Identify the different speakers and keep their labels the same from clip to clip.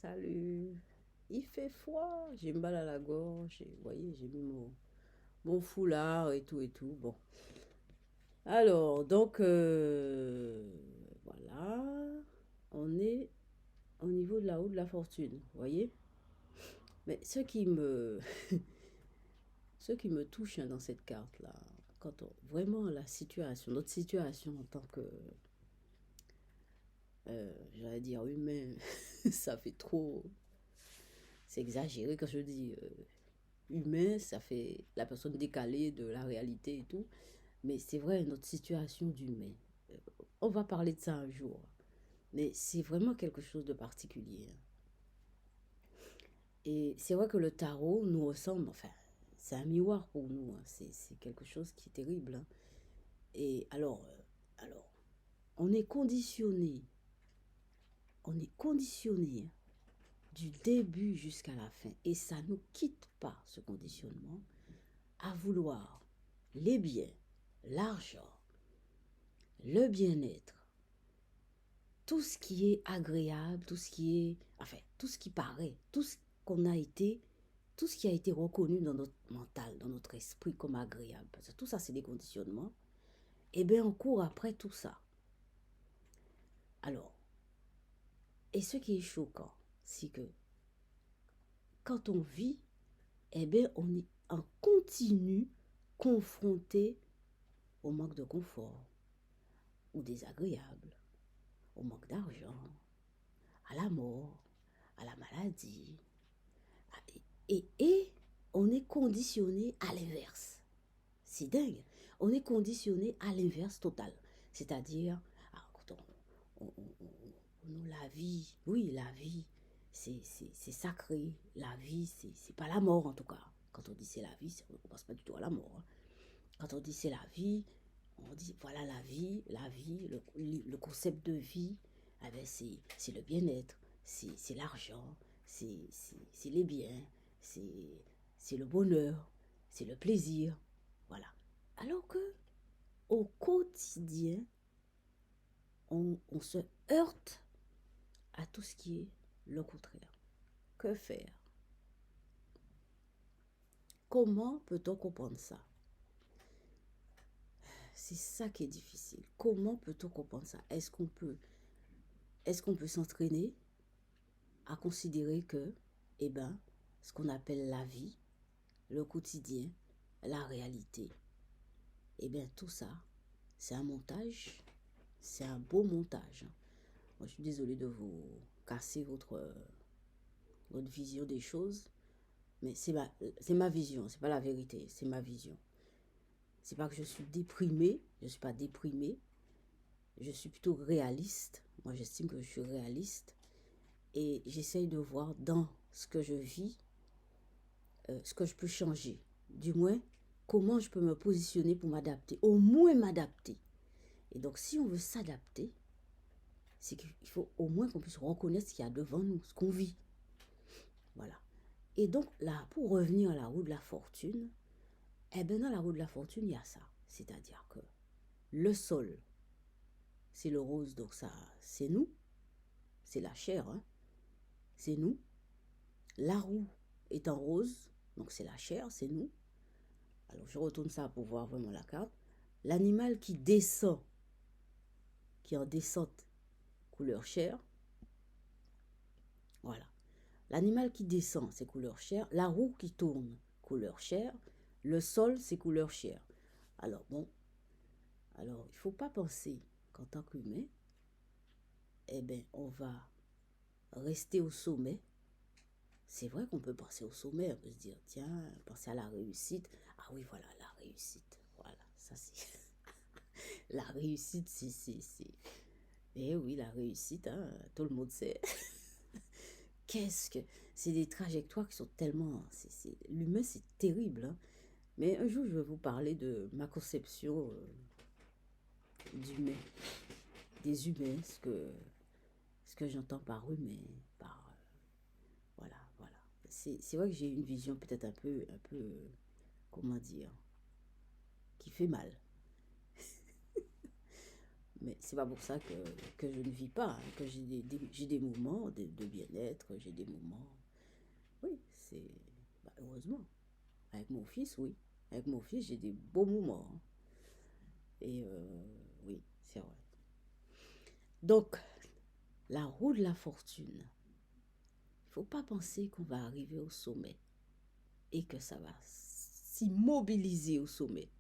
Speaker 1: Salut. Il fait froid. J'ai mal à la gorge. Vous voyez, j'ai mis mon foulard et tout et tout. Bon. Alors, donc, voilà. On est au niveau de la roue de la fortune. Vous voyez? Mais ce qui me touche hein, dans cette carte-là, quand on, vraiment la situation, notre situation en tant que, j'allais dire humain, ça fait trop, c'est exagéré quand je dis humain, ça fait la personne décalée de la réalité et tout. Mais c'est vrai, notre situation d'humain. Euh, On va parler de ça un jour. Mais c'est vraiment quelque chose de particulier, hein. Et c'est vrai que le tarot nous ressemble, enfin, c'est un miroir pour nous, hein. C'est quelque chose qui est terrible, hein. Et alors, on est conditionné, on est conditionné hein, du début jusqu'à la fin. Et ça ne nous quitte pas, ce conditionnement, à vouloir les biens, l'argent, le bien-être, tout ce qui est agréable, tout ce qui est, enfin, tout ce qui paraît, tout ce qu'on a été, tout ce qui a été reconnu dans notre mental, dans notre esprit comme agréable, parce que tout ça, c'est des conditionnements, et bien, on court après tout ça. Alors, et ce qui est choquant, c'est que quand on vit, eh bien, on est en continu confronté au manque de confort, ou désagréable, au manque d'argent, à la mort, à la maladie, et on est conditionné à l'inverse. C'est dingue. On est conditionné à l'inverse total. C'est-à-dire, quand la vie, oui, la vie, c'est sacré. La vie, c'est pas la mort en tout cas. Quand on dit c'est la vie, on ne pense pas du tout à la mort, hein. Quand on dit c'est la vie, on dit voilà la vie, le concept de vie, eh ben, c'est le bien-être, c'est l'argent, c'est les biens, c'est le bonheur, c'est le plaisir. Voilà. Alors que au quotidien, on se heurte à tout ce qui est le contraire. Que faire? Comment peut-on comprendre ça? C'est ça qui est difficile. Comment peut-on comprendre ça? Est-ce qu'on peut s'entraîner à considérer que, eh ben, ce qu'on appelle la vie, le quotidien, la réalité, eh bien, tout ça, c'est un montage, c'est un beau montage. Moi, je suis désolée de vous casser votre vision des choses, mais c'est ma vision, c'est pas la vérité, c'est ma vision. C'est pas que je suis déprimée, je suis pas déprimée, je suis plutôt réaliste. Moi, j'estime que je suis réaliste et j'essaye de voir dans ce que je vis, ce que je peux changer. Du moins, comment je peux me positionner pour m'adapter, au moins m'adapter. Et donc, si on veut s'adapter, c'est qu'il faut au moins qu'on puisse reconnaître ce qu'il y a devant nous, ce qu'on vit. Voilà. Et donc, là, pour revenir à la roue de la fortune, eh bien, dans la roue de la fortune, il y a ça. C'est-à-dire que le sol, c'est le rose, donc ça, c'est nous, c'est la chair, hein, c'est nous. La roue est en rose, donc c'est la chair, c'est nous. Alors, je retourne ça pour voir vraiment la carte. L'animal qui descend, qui est en descente, couleur chair, voilà. L'animal qui descend, c'est couleur chair. La roue qui tourne, couleur chair. Le sol, c'est couleur chair. Alors, bon, alors, il ne faut pas penser qu'en tant qu'humain, eh bien, on va rester au sommet. C'est vrai qu'on peut penser au sommet, on peut se dire, tiens, penser à la réussite. Ah oui, voilà, la réussite. Voilà, ça c'est... La réussite, c'est... Eh oui, la réussite, hein, tout le monde sait. Qu'est-ce que... C'est des trajectoires qui sont tellement... L'humain, c'est terrible, hein. Mais un jour, je vais vous parler de ma conception d'humain, des humains, ce que j'entends par humain, par... voilà, voilà. C'est vrai que j'ai une vision peut-être un peu, comment dire, qui fait mal. Mais c'est pas pour ça que je ne vis pas, hein, que j'ai des moments de bien-être, j'ai des moments. Oui, c'est. Bah, heureusement. Avec mon fils, oui. Avec mon fils, j'ai des beaux moments, hein. Et oui, c'est vrai. Donc, la roue de la fortune. Il ne faut pas penser qu'on va arriver au sommet et que ça va s'immobiliser au sommet.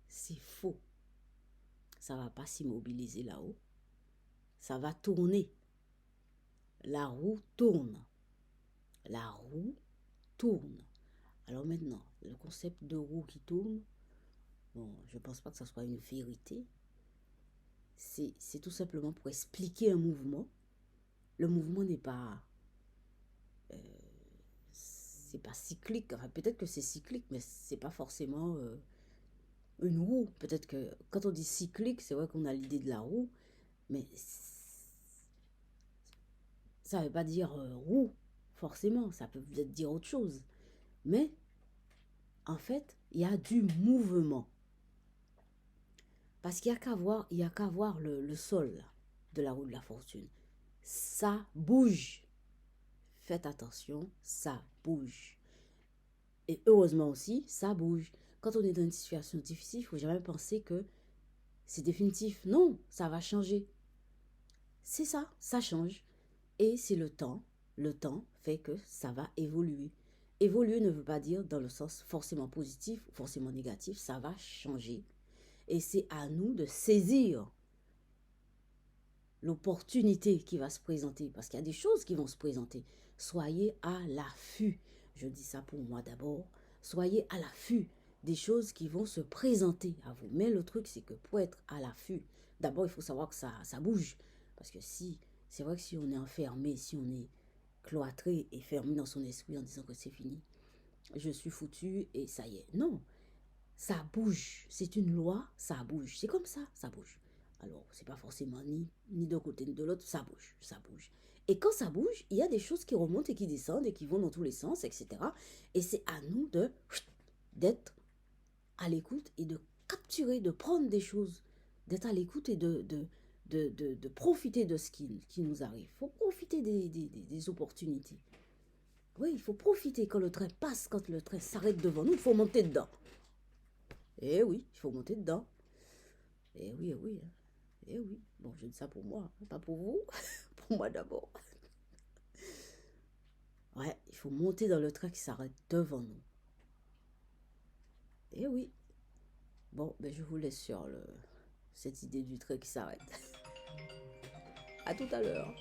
Speaker 1: C'est faux. Ça ne va pas s'immobiliser là-haut. Ça va tourner. La roue tourne. La roue tourne. Alors maintenant, le concept de roue qui tourne, bon, je ne pense pas que ça soit une vérité. C'est tout simplement pour expliquer un mouvement. Le mouvement n'est pas... c'est pas cyclique. Enfin, peut-être que c'est cyclique, mais c'est pas forcément une roue. Peut-être que quand on dit cyclique, c'est vrai qu'on a l'idée de la roue, mais ça ne veut pas dire roue, forcément. Ça peut peut-être dire autre chose. Mais en fait, il y a du mouvement. Parce qu'il n'y a qu'à voir le sol de la roue de la fortune. Ça bouge. Faites attention, ça bouge. Et heureusement aussi, ça bouge. Quand on est dans une situation difficile, il ne faut jamais penser que c'est définitif. Non, ça va changer. C'est ça, ça change. Et c'est le temps. Le temps fait que ça va évoluer. Évoluer ne veut pas dire dans le sens forcément positif ou forcément négatif. Ça va changer. Et c'est à nous de saisir l'opportunité qui va se présenter. Parce qu'il y a des choses qui vont se présenter. Soyez à l'affût. Je dis ça pour moi d'abord. Soyez à l'affût des choses qui vont se présenter à vous. Mais le truc, c'est que pour être à l'affût, d'abord, il faut savoir que ça bouge. Parce que si, c'est vrai que si on est enfermé, si on est cloîtré et fermé dans son esprit en disant que c'est fini, je suis foutu et ça y est. Non, ça bouge. C'est une loi, ça bouge. C'est comme ça bouge. Alors, c'est pas forcément ni d'un côté ni de l'autre, ça bouge, ça bouge. Et quand ça bouge, il y a des choses qui remontent et qui descendent et qui vont dans tous les sens, etc. Et c'est à nous d'être à l'écoute et de capturer, de prendre des choses, d'être à l'écoute et de profiter de ce qui nous arrive. Il faut profiter des opportunités. Oui, il faut profiter quand le train passe, quand le train s'arrête devant nous, il faut monter dedans. Eh oui, il faut monter dedans. Eh oui, eh oui. Eh oui. Bon, je dis ça pour moi, hein, pas pour vous. Pour moi d'abord. Ouais, il faut monter dans le train qui s'arrête devant nous. Eh oui. Bon, ben je vous laisse sur cette idée du train qui s'arrête. À tout à l'heure.